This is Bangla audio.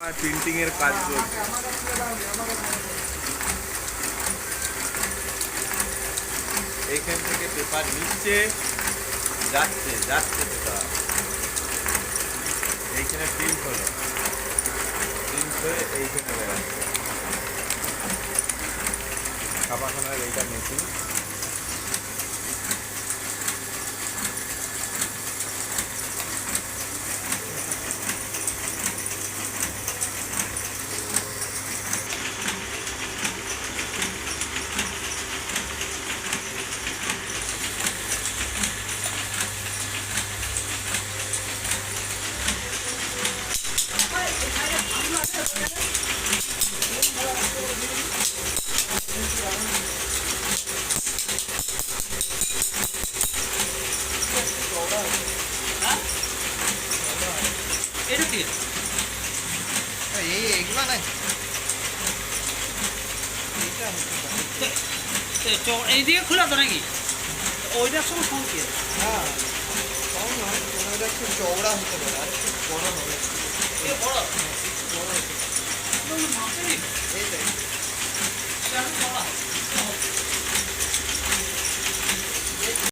প্রিন্টিং এর কাজ চলছে। এইখান থেকে পেপার নিচ্ছে, যাচ্ছে যাচ্ছে পেপার এইখানে প্রিন্ট হলো, প্রিন্ট হয়ে এইখানে বেড়াচ্ছে। ছাপাখানার এইটা মেশিন। এটা কি এইগুলো নাই এইদিকে খোলা তো নাকি ওইটার সঙ্গে সংকেত হ্যাঁ কম নয় ওটা একটু চওড়া হতে পারে আর একটু বড় হবে বড় বড় হতে পারে। মাপেরই এই দেখ